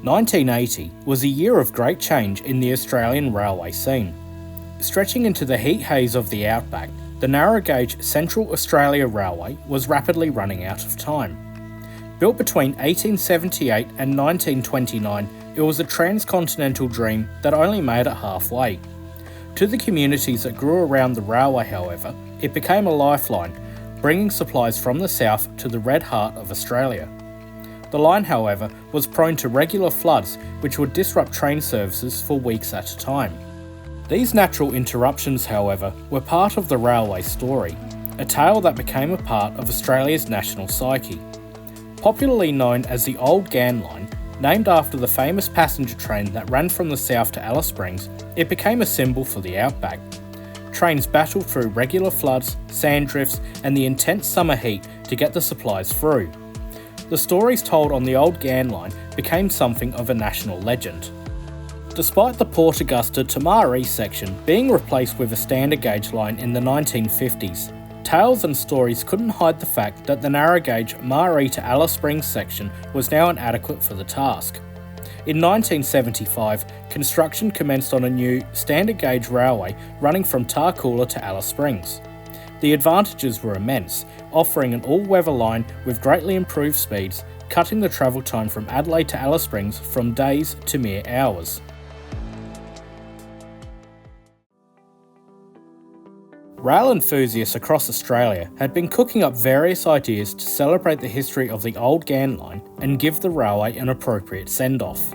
1980 was a year of great change in the Australian railway scene. Stretching into the heat haze of the outback, the narrow-gauge Central Australia Railway was rapidly running out of time. Built between 1878 and 1929, it was a transcontinental dream that only made it halfway. To the communities that grew around the railway, however, it became a lifeline, bringing supplies from the south to the red heart of Australia. The line, however, was prone to regular floods which would disrupt train services for weeks at a time. These natural interruptions, however, were part of the railway story, a tale that became a part of Australia's national psyche. Popularly known as the Hand Ghan line, named after the famous passenger train that ran from the south to Alice Springs, it became a symbol for the outback. Trains battled through regular floods, sand drifts, and the intense summer heat to get the supplies through. The stories told on the Hand Ghan line became something of a national legend. Despite the Port Augusta to Marree section being replaced with a standard gauge line in the 1950s, tales and stories couldn't hide the fact that the narrow gauge Marree to Alice Springs section was now inadequate for the task. In 1975, construction commenced on a new standard gauge railway running from Tarcoola to Alice Springs. The advantages were immense, offering an all-weather line with greatly improved speeds, cutting the travel time from Adelaide to Alice Springs from days to mere hours. Rail enthusiasts across Australia had been cooking up various ideas to celebrate the history of the Hand Ghan line and give the railway an appropriate send-off.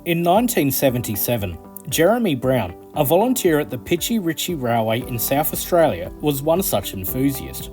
In 1977, Jeremy Browne, a volunteer at the Pitchie Ritchie Railway in South Australia, was one such enthusiast.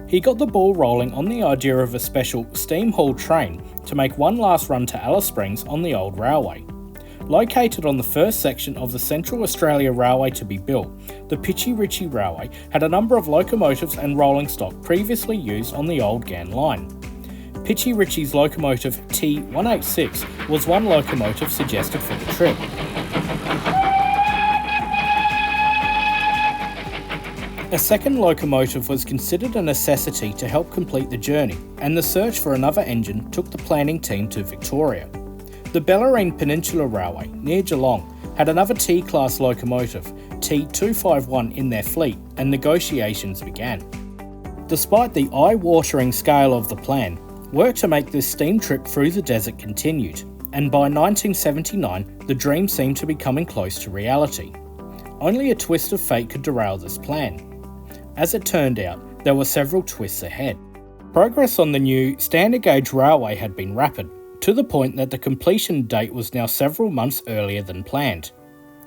He got the ball rolling on the idea of a special steam-hauled train to make one last run to Alice Springs on the old railway. Located on the first section of the Central Australia Railway to be built, the Pitchie Ritchie Railway had a number of locomotives and rolling stock previously used on the Hand Ghan line. Pitchie Ritchie's locomotive T186 was one locomotive suggested for the trip. A second locomotive was considered a necessity to help complete the journey, and the search for another engine took the planning team to Victoria. The Bellarine Peninsula Railway, near Geelong, had another T-class locomotive, T251, in their fleet, and negotiations began. Despite the eye-watering scale of the plan, work to make this steam trip through the desert continued, and by 1979, the dream seemed to be coming close to reality. Only a twist of fate could derail this plan. As it turned out, there were several twists ahead. Progress on the new standard gauge railway had been rapid, to the point that the completion date was now several months earlier than planned.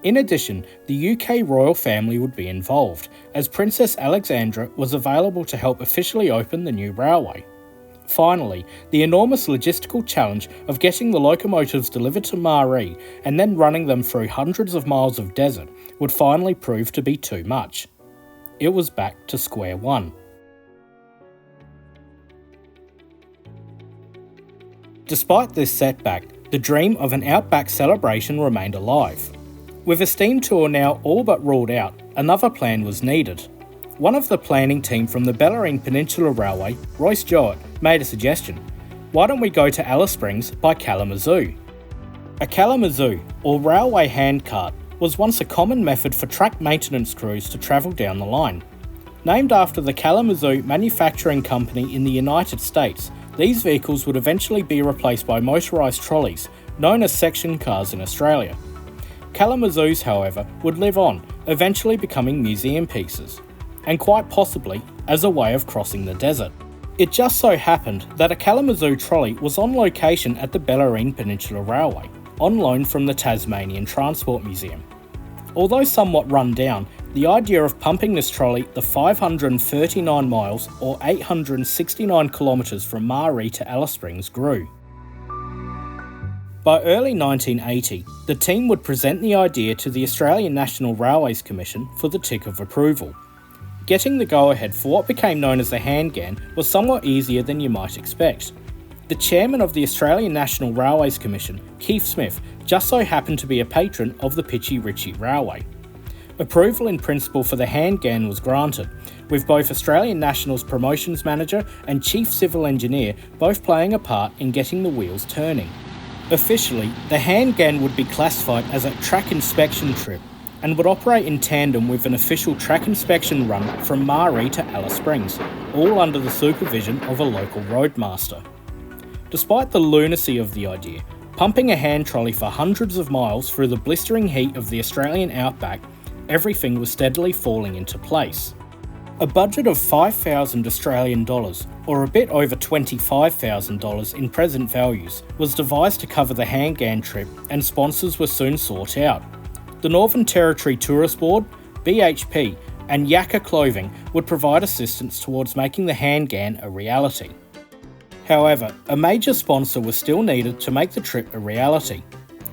In addition, the UK royal family would be involved, as Princess Alexandra was available to help officially open the new railway. Finally, the enormous logistical challenge of getting the locomotives delivered to Marree and then running them through hundreds of miles of desert would finally prove to be too much. It was back to square one. Despite this setback, the dream of an outback celebration remained alive. With a steam tour now all but ruled out, another plan was needed. One of the planning team from the Bellarine Peninsula Railway, Royce Jowett, made a suggestion. Why don't we go to Alice Springs by Kalamazoo? A Kalamazoo, or railway handcart, was once a common method for track maintenance crews to travel down the line. Named after the Kalamazoo Manufacturing Company in the United States, these vehicles would eventually be replaced by motorised trolleys, known as section cars in Australia. Kalamazoos, however, would live on, eventually becoming museum pieces, and quite possibly as a way of crossing the desert. It just so happened that a Kalamazoo trolley was on location at the Bellarine Peninsula Railway, on loan from the Tasmanian Transport Museum. Although somewhat run down, the idea of pumping this trolley the 539 miles or 869 kilometres from Marree to Alice Springs grew. By early 1980, the team would present the idea to the Australian National Railways Commission for the tick of approval. Getting the go-ahead for what became known as the Hand Ghan was somewhat easier than you might expect. The chairman of the Australian National Railways Commission, Keith Smith, just so happened to be a patron of the Pitchie Ritchie Railway. Approval in principle for the Hand Ghan was granted, with both Australian National's promotions manager and chief civil engineer both playing a part in getting the wheels turning. Officially, the Hand Ghan would be classified as a track inspection trip and would operate in tandem with an official track inspection run from Marree to Alice Springs, all under the supervision of a local roadmaster. Despite the lunacy of the idea, pumping a hand trolley for hundreds of miles through the blistering heat of the Australian outback, everything was steadily falling into place. A budget of $5,000 Australian dollars, or a bit over $25,000 in present values, was devised to cover the Hand Ghan trip, and sponsors were soon sought out. The Northern Territory Tourist Board, BHP, and Yakka Clothing would provide assistance towards making the Hand Ghan a reality. However, a major sponsor was still needed to make the trip a reality.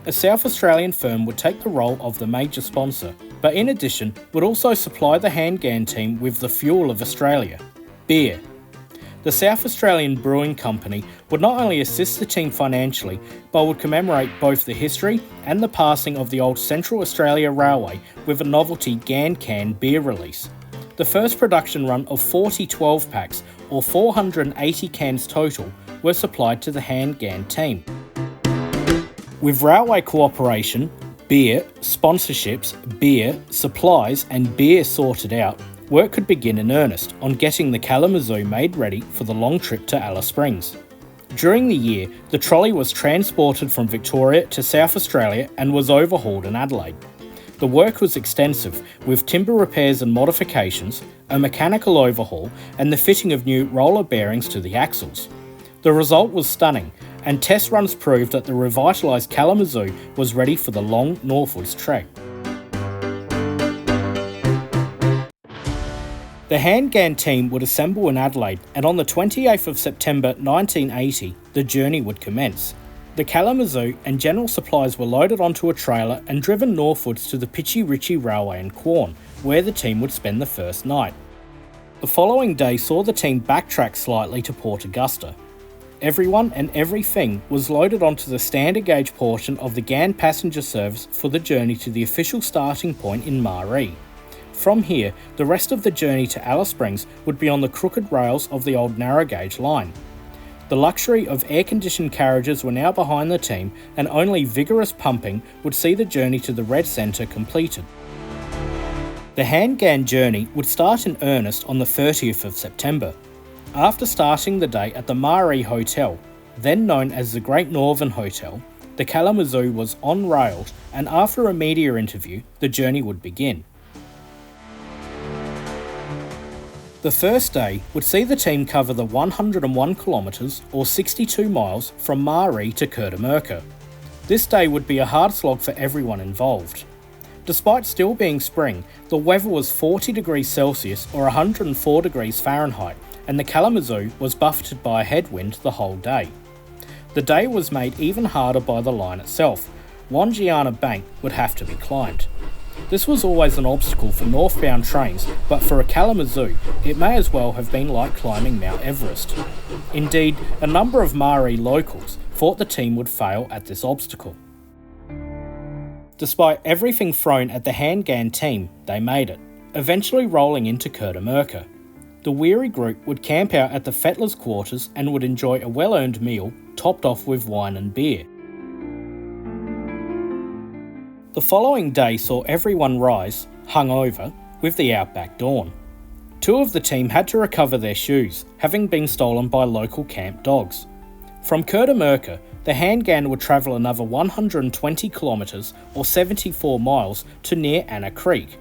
A South Australian firm would take the role of the major sponsor, but in addition would also supply the Hand Ghan team with the fuel of Australia, beer. The South Australian Brewing Company would not only assist the team financially, but would commemorate both the history and the passing of the old Central Australia Railway with a novelty Ghan can beer release. The first production run of 40 12-packs, or 480 cans total, were supplied to the Hand Ghan team. With railway cooperation, beer, sponsorships, beer, supplies and beer sorted out, work could begin in earnest on getting the Kalamazoo made ready for the long trip to Alice Springs. During the year, the trolley was transported from Victoria to South Australia and was overhauled in Adelaide. The work was extensive, with timber repairs and modifications, a mechanical overhaul and the fitting of new roller bearings to the axles. The result was stunning, and test runs proved that the revitalised Kalamazoo was ready for the long Northwards Trek. The Hand Ghan team would assemble in Adelaide, and on the 28th of September 1980, the journey would commence. The Kalamazoo and general supplies were loaded onto a trailer and driven northwards to the Pitchy Ritchie Railway in Quorn, where the team would spend the first night. The following day saw the team backtrack slightly to Port Augusta. Everyone and everything was loaded onto the standard gauge portion of the Ghan passenger service for the journey to the official starting point in Marree. From here, the rest of the journey to Alice Springs would be on the crooked rails of the old narrow gauge line. The luxury of air-conditioned carriages were now behind the team, and only vigorous pumping would see the journey to the Red Centre completed. The Hand Ghan journey would start in earnest on the 30th of September. After starting the day at the Marree Hotel, then known as the Great Northern Hotel, the Kalamazoo was on-railed, and after a media interview, the journey would begin. The first day would see the team cover the 101 kilometres or 62 miles from Marree to Kurtamerka. This day would be a hard slog for everyone involved. Despite still being spring, the weather was 40 degrees Celsius or 104 degrees Fahrenheit, and the Kalamazoo was buffeted by a headwind the whole day. The day was made even harder by the line itself. Wangiana Bank would have to be climbed. This was always an obstacle for northbound trains, but for a Kalamazoo, it may as well have been like climbing Mount Everest. Indeed, a number of Marree locals thought the team would fail at this obstacle. Despite everything thrown at the Hand Ghan team, they made it, eventually rolling into Kurtamerka. The weary group would camp out at the Fettlers' quarters and would enjoy a well-earned meal, topped off with wine and beer. The following day saw everyone rise, hungover, with the outback dawn. Two of the team had to recover their shoes, having been stolen by local camp dogs. From Kurtamerka, the Hand Ghan would travel another 120 kilometres or 74 miles to near Anna Creek.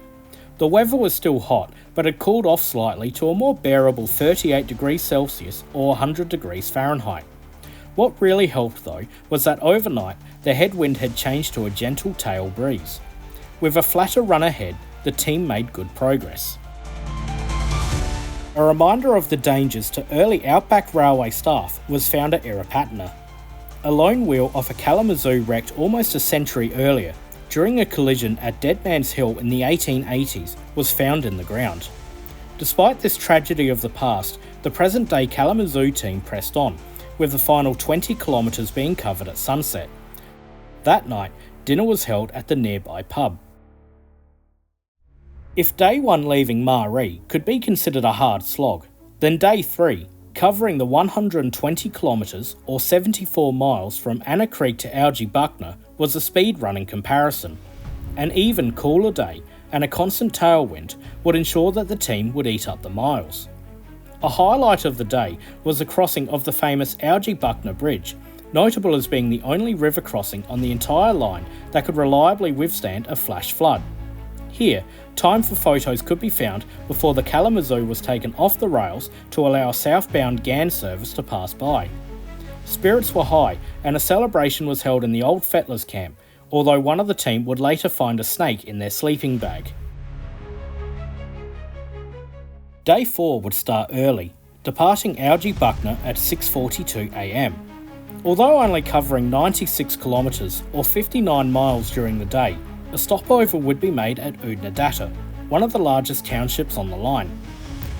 The weather was still hot, but had cooled off slightly to a more bearable 38 degrees Celsius or 100 degrees Fahrenheit. What really helped though was that overnight the headwind had changed to a gentle tail breeze. With a flatter run ahead, the team made good progress. A reminder of the dangers to early outback railway staff was found at Irapatana. A lone wheel off a Kalamazoo wrecked almost a century earlier, during a collision at Dead Man's Hill in the 1880s, was found in the ground. Despite this tragedy of the past, the present-day Kalamazoo team pressed on, with the final 20 kilometres being covered at sunset. That night, dinner was held at the nearby pub. If day 1 leaving Marree could be considered a hard slog, then day 3, covering the 120 kilometres or 74 miles from Anna Creek to Algie-Buckner was a speed running comparison. An even cooler day and a constant tailwind would ensure that the team would eat up the miles. A highlight of the day was the crossing of the famous Algie-Buckner Bridge, notable as being the only river crossing on the entire line that could reliably withstand a flash flood. Here, time for photos could be found before the Kalamazoo was taken off the rails to allow a southbound Ghan service to pass by. Spirits were high and a celebration was held in the old Fettlers camp, although one of the team would later find a snake in their sleeping bag. Day 4 would start early, departing Algie-Buckner at 6:42 am. Although only covering 96 kilometres or 59 miles during the day, a stopover would be made at Oodnadatta, one of the largest townships on the line.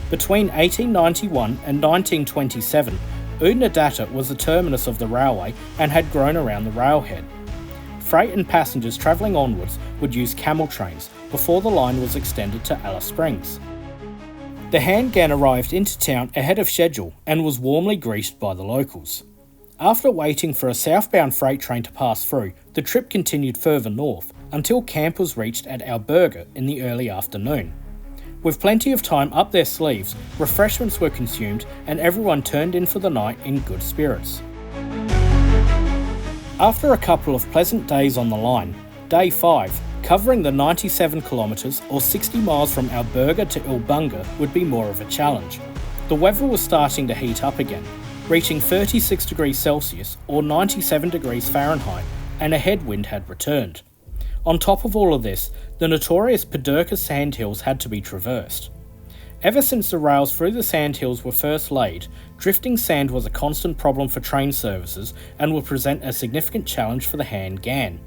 Between 1891 and 1927, Oodnadatta was the terminus of the railway and had grown around the railhead. Freight and passengers travelling onwards would use camel trains before the line was extended to Alice Springs. The Hand Ghan arrived into town ahead of schedule and was warmly greeted by the locals. After waiting for a southbound freight train to pass through, the trip continued further north until camp was reached at Alberga in the early afternoon. With plenty of time up their sleeves, refreshments were consumed and everyone turned in for the night in good spirits. After a couple of pleasant days on the line, Day 5, covering the 97 kilometres or 60 miles from Alberga to Ilbunga would be more of a challenge. The weather was starting to heat up again, reaching 36 degrees Celsius or 97 degrees Fahrenheit, and a headwind had returned. On top of all of this, the notorious Paderca sandhills had to be traversed. Ever since the rails through the sandhills were first laid, drifting sand was a constant problem for train services and would present a significant challenge for the Hand Ghan.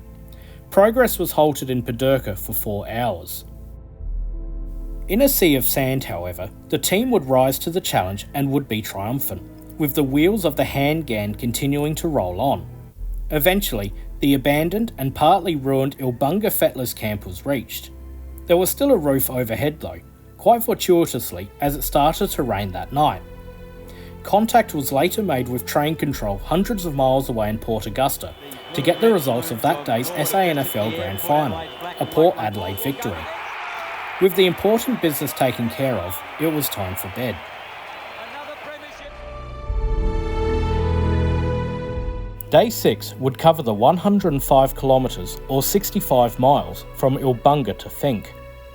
Progress was halted in Paderca for 4 hours. In a sea of sand, however, the team would rise to the challenge and would be triumphant, with the wheels of the Hand Ghan continuing to roll on. Eventually, the abandoned and partly ruined Ilbunga Fettlers camp was reached. There was still a roof overhead though, quite fortuitously as it started to rain that night. Contact was later made with train control hundreds of miles away in Port Augusta to get the results of that day's SANFL Grand Final, a Port Adelaide victory. With the important business taken care of, it was time for bed. Day 6 would cover the 105 kilometres or 65 miles from Ilbunga to Finke.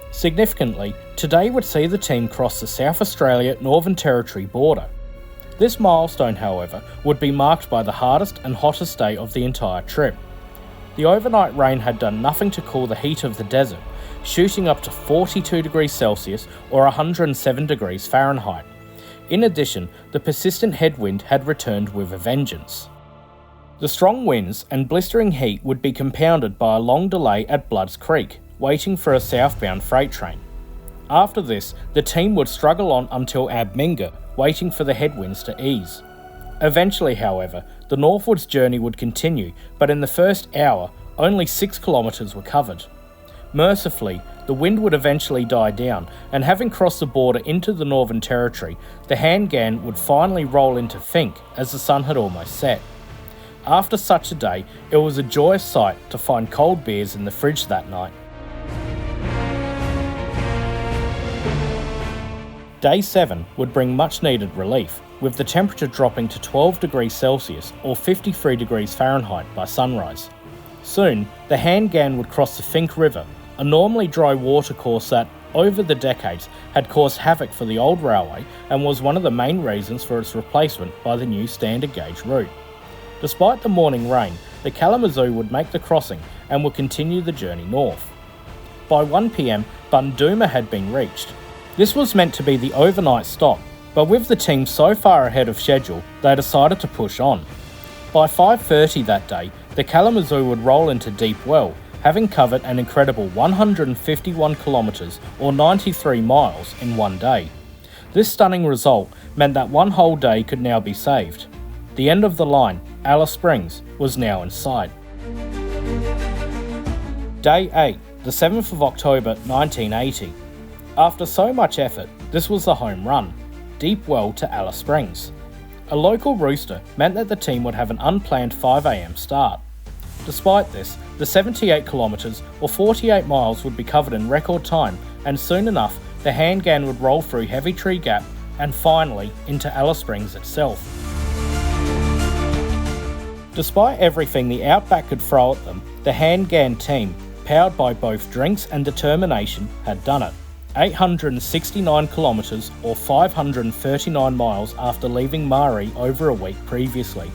Significantly, today would see the team cross the South Australia-Northern Territory border. This milestone, however, would be marked by the hardest and hottest day of the entire trip. The overnight rain had done nothing to cool the heat of the desert, shooting up to 42 degrees Celsius or 107 degrees Fahrenheit. In addition, the persistent headwind had returned with a vengeance. The strong winds and blistering heat would be compounded by a long delay at Bloods Creek, waiting for a southbound freight train. After this, the team would struggle on until Abminga, waiting for the headwinds to ease. Eventually, however, the northwards journey would continue, but in the first hour, only 6 kilometres were covered. Mercifully, the wind would eventually die down, and having crossed the border into the Northern Territory, the Hand Ghan would finally roll into Finke as the sun had almost set. After such a day, it was a joyous sight to find cold beers in the fridge that night. Day 7 would bring much needed relief, with the temperature dropping to 12 degrees Celsius or 53 degrees Fahrenheit by sunrise. Soon, the Hand Ghan would cross the Finke River, a normally dry watercourse that, over the decades, had caused havoc for the old railway and was one of the main reasons for its replacement by the new standard gauge route. Despite the morning rain, the Kalamazoo would make the crossing and would continue the journey north. By 1 p.m, Bundooma had been reached. This was meant to be the overnight stop, but with the team so far ahead of schedule, they decided to push on. By 5:30 that day, the Kalamazoo would roll into Deep Well, having covered an incredible 151 kilometres or 93 miles in one day. This stunning result meant that one whole day could now be saved. The end of the line, Alice Springs, was now in sight. Day 8, the 7th of October 1980. After so much effort, this was the home run, Deep Well to Alice Springs. A local rooster meant that the team would have an unplanned 5 a.m. start. Despite this, the 78 kilometres or 48 miles would be covered in record time, and soon enough the Hand Ghan would roll through Heavy Tree Gap and finally into Alice Springs itself. Despite everything the outback could throw at them, the Hand Ghan team, powered by both drinks and determination, had done it. 869 kilometres or 539 miles after leaving Marree over a week previously.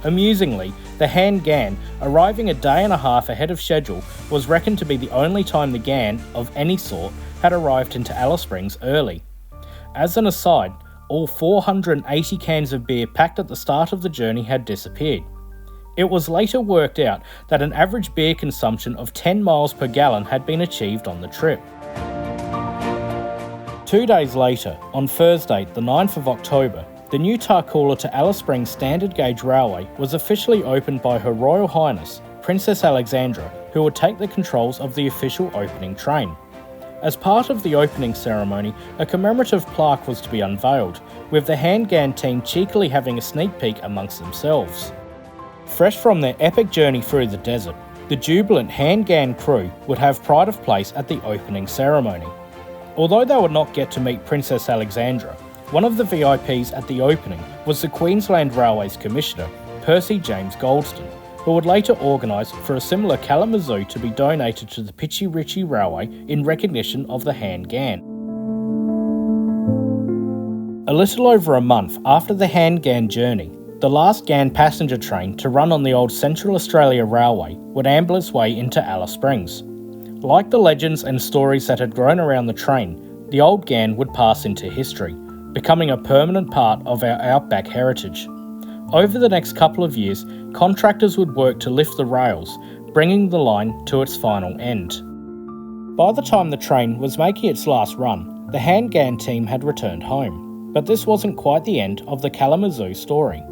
Amusingly, the Hand Ghan, arriving a day and a half ahead of schedule, was reckoned to be the only time the Ghan, of any sort, had arrived into Alice Springs early. As an aside, all 480 cans of beer packed at the start of the journey had disappeared. It was later worked out that an average beer consumption of 10 miles per gallon had been achieved on the trip. 2 days later, on Thursday, the 9th of October, the new Tarcoola to Alice Springs Standard Gauge Railway was officially opened by Her Royal Highness, Princess Alexandra, who would take the controls of the official opening train. As part of the opening ceremony, a commemorative plaque was to be unveiled, with the Hand Ghan team cheekily having a sneak peek amongst themselves. Fresh from their epic journey through the desert, the jubilant Hand Ghan crew would have pride of place at the opening ceremony. Although they would not get to meet Princess Alexandra, one of the VIPs at the opening was the Queensland Railways Commissioner, Percy James Goldston, who would later organise for a similar Kalamazoo to be donated to the Pitchy Ritchie Railway in recognition of the Hand Ghan. A little over a month after the Hand Ghan journey, the last Ghan passenger train to run on the old Central Australia Railway would amble its way into Alice Springs. Like the legends and stories that had grown around the train, the old Ghan would pass into history, becoming a permanent part of our outback heritage. Over the next couple of years, contractors would work to lift the rails, bringing the line to its final end. By the time the train was making its last run, the Hand Ghan team had returned home. But this wasn't quite the end of the Kalamazoo story.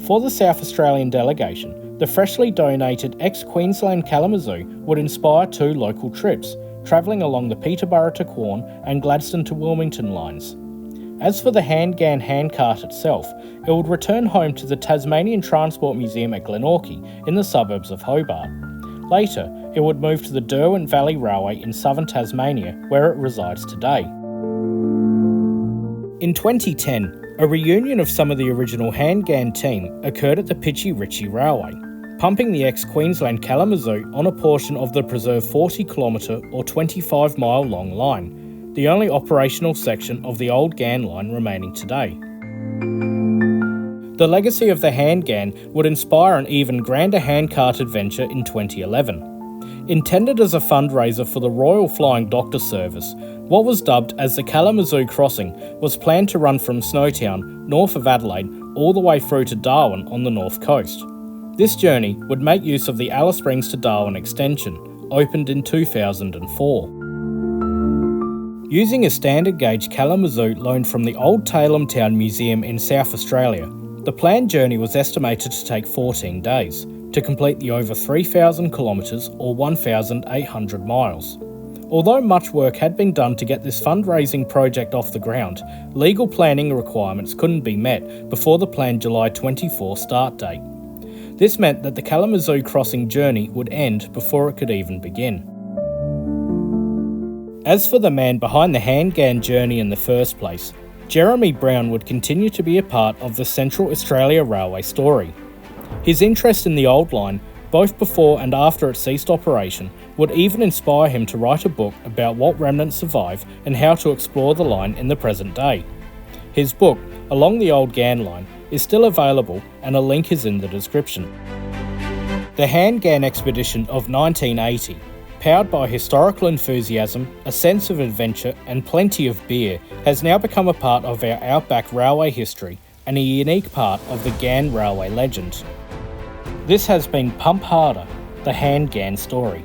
For the South Australian delegation, the freshly donated ex-Queensland Kalamazoo would inspire 2 local trips, travelling along the Peterborough to Quorn and Gladstone to Wilmington lines. As for the Hand Ghan handcart itself, it would return home to the Tasmanian Transport Museum at Glenorchy in the suburbs of Hobart. Later, it would move to the Derwent Valley Railway in southern Tasmania, where it resides today. In 2010, a reunion of some of the original Hand Ghan team occurred at the Pitchy Ritchie Railway, pumping the ex-Queensland Kalamazoo on a portion of the preserved 40km or 25-mile long line, the only operational section of the old Ghan line remaining today. The legacy of the Hand Ghan would inspire an even grander handcart adventure in 2011. Intended as a fundraiser for the Royal Flying Doctor Service, what was dubbed as the Kalamazoo Crossing was planned to run from Snowtown, north of Adelaide, all the way through to Darwin on the north coast. This journey would make use of the Alice Springs to Darwin extension, opened in 2004. Using a standard gauge Kalamazoo loaned from the Old Tailem Town Museum in South Australia, the planned journey was estimated to take 14 days, to complete the over 3,000 kilometres or 1,800 miles. Although much work had been done to get this fundraising project off the ground, legal planning requirements couldn't be met before the planned July 24 start date. This meant that the Kalamazoo crossing journey would end before it could even begin. As for the man behind the Hand Ghan journey in the first place, Jeremy Browne would continue to be a part of the Central Australia Railway story. His interest in the old line, both before and after it ceased operation, would even inspire him to write a book about what remnants survive and how to explore the line in the present day. His book, Along the Old Ghan Line, is still available and a link is in the description. The Hand Ghan expedition of 1980, powered by historical enthusiasm, a sense of adventure and plenty of beer, has now become a part of our outback railway history and a unique part of the Ghan railway legend. This has been Pump Harder, the Hand Ghan story.